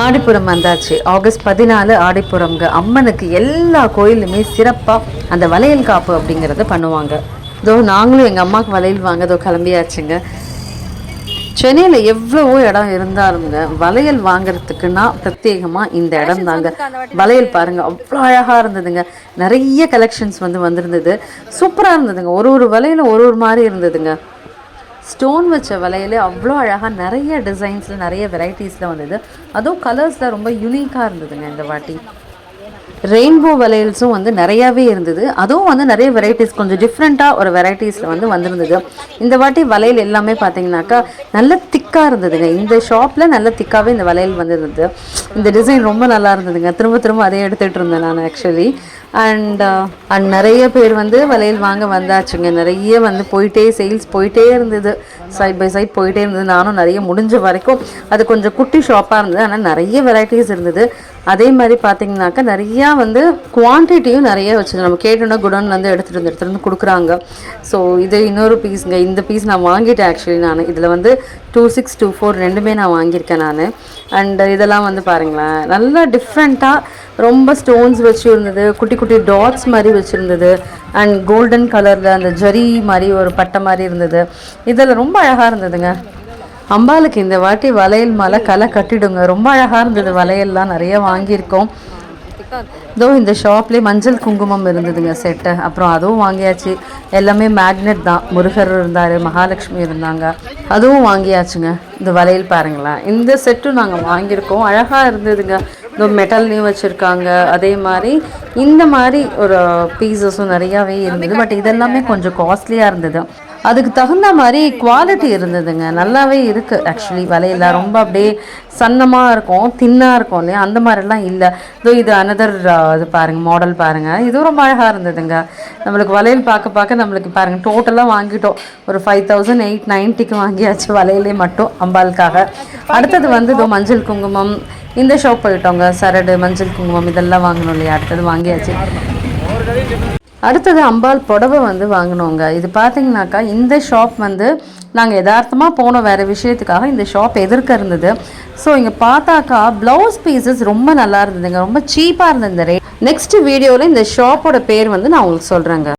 ஆடிப்புறம் வந்தாச்சு. ஆகஸ்ட் 14 ஆடிப்புறம்ங்க. அம்மனுக்கு எல்லா கோயிலுமே சிறப்பாக அந்த வளையல் காப்பு அப்படிங்கிறத பண்ணுவாங்க. இதோ நாங்களும் எங்கள் அம்மாவுக்கு வளையல் வாங்க இதோ கிளம்பியாச்சுங்க. சென்னையில் எவ்வளவோ இடம் இருந்தாலுங்க வளையல் வாங்குறதுக்குன்னா பிரத்யேகமாக இந்த இடம் தாங்க. வளையல் பாருங்கள் அவ்வளோ அழகாக இருந்ததுங்க. நிறைய கலெக்ஷன்ஸ் வந்திருந்தது. சூப்பராக இருந்ததுங்க. ஒரு வளையலும் ஒரு மாதிரி இருந்ததுங்க. ஸ்டோன் வச்ச வளையல் அவ்வளோ அழகாக நிறைய டிசைன்ஸில் நிறைய வெரைட்டிஸில் வந்தது. அதுவும் கலர்ஸில் ரொம்ப யூனிக்காக இருந்ததுங்க. இந்த வாட்டி ரெயின்போ வளையல்ஸும் நிறையாவே இருந்தது. அதுவும் நிறைய வெரைட்டிஸ் கொஞ்சம் டிஃப்ரெண்ட்டாக ஒரு வெரைட்டிஸில் வந்திருந்தது. இந்த வாட்டி வளையல் எல்லாமே பார்த்தீங்கன்னாக்கா நல்ல திக்காக இருந்ததுங்க. இந்த ஷாப்பில் நல்ல திக்காகவே இந்த வளையல் வந்திருந்தது. இந்த டிசைன் ரொம்ப நல்லா இருந்ததுங்க. திரும்ப அதே எடுத்துகிட்டு இருந்தேன் நான் ஆக்சுவலி. அண்ட் நிறைய பேர் வளையல் வாங்க வந்தாச்சுங்க. நிறைய போயிட்டே சேல்ஸ் போயிட்டே இருந்தது. சைட் பை சைட் போயிட்டே இருந்தது. நானும் நிறைய முடிஞ்ச வரைக்கும் அது கொஞ்சம் குட்டி ஷாப்பாக இருந்தது. ஆனால் நிறைய வெரைட்டிஸ் இருந்தது. அதே மாதிரி பார்த்தீங்கன்னாக்கா நிறையா குவான்டிட்டியும் நிறைய வச்சுருந்தோம். நம்ம கேட்டோன்னா குடோன்லேருந்து எடுத்துகிட்டு வந்து கொடுக்குறாங்க. ஸோ இது இன்னொரு பீஸுங்க. இந்த பீஸ் நான் வாங்கிட்டேன் ஆக்சுவலி. நான் இதில் 26, 24 ரெண்டுமே நான் வாங்கியிருக்கேன் நான். அண்டு இதெல்லாம் பாருங்களேன் நல்லா டிஃப்ரெண்ட்டாக ரொம்ப ஸ்டோன்ஸ் வச்சு இருந்தது. குட்டி குட்டி டாட்ஸ் மாதிரி வச்சுருந்தது. அண்ட் கோல்டன் கலரில் அந்த ஜரி மாதிரி ஒரு பட்டை மாதிரி இருந்தது. இதில் ரொம்ப அழகாக இருந்ததுங்க. அம்பாளுக்கு இந்த வாட்டி வளையல் மாலை களை கட்டிடுங்க. ரொம்ப அழகாக இருந்தது. வளையல்லாம் நிறைய வாங்கியிருக்கோம். இதோ இந்த ஷாப்லேயே மஞ்சள் குங்குமம் இருந்ததுங்க செட்டு. அப்புறம் அதுவும் வாங்கியாச்சு. எல்லாமே மேக்னெட் தான். முருகர் இருந்தார், மகாலட்சுமி இருந்தாங்க, அதுவும் வாங்கியாச்சுங்க. இந்த வளையல் பாருங்களேன். இந்த செட்டும் நாங்கள் வாங்கியிருக்கோம். அழகாக இருந்ததுங்க. இந்த மெட்டல்லையும் வச்சுருக்காங்க. அதே மாதிரி இந்த மாதிரி ஒரு பீசஸும் நிறையாவே இருந்தது. பட் இதெல்லாமே கொஞ்சம் காஸ்ட்லியாக இருந்தது. அதுக்கு தகுந்த மாதிரி குவாலிட்டி இருந்ததுங்க. நல்லாவே இருக்குது ஆக்சுவலி. வளையலாம் ரொம்ப அப்படியே சன்னமாக இருக்கும், தின்னாக இருக்கும் இல்லையா, அந்த மாதிரிலாம் இல்லை. இதோ இது அனதர் இது பாருங்கள், மாடல் பாருங்கள். இதுவும் ரொம்ப அழகாக இருந்ததுங்க. நம்மளுக்கு வளையல் பார்க்க நம்மளுக்கு பாருங்கள் டோட்டலாக வாங்கிட்டோம். ஒரு 5890க்கு வாங்கியாச்சு வளையலே மட்டும் அம்பாளுக்காக. அடுத்தது இதோ மஞ்சள் குங்குமம். இந்த ஷாப் போயிட்டோங்க. சரடு, மஞ்சள் குங்குமம் இதெல்லாம் வாங்கணும் இல்லையா, அடுத்தது வாங்கியாச்சு. அடுத்தது அம்பாள் புடவை வாங்கினோங்க. இது பார்த்தீங்கன்னாக்கா இந்த ஷாப் நாங்கள் யதார்த்தமாக போனோம் வேறு விஷயத்துக்காக. இந்த ஷாப் எதிர்க்க இருந்தது. ஸோ இங்கே பார்த்தாக்கா ப்ளவுஸ் பீசஸ் ரொம்ப நல்லா இருந்ததுங்க. ரொம்ப சீப்பாக இருந்தது இந்த ரேட். நெக்ஸ்ட் வீடியோவில் இந்த ஷாப்போட பேர் நான் உங்களுக்கு சொல்கிறேங்க.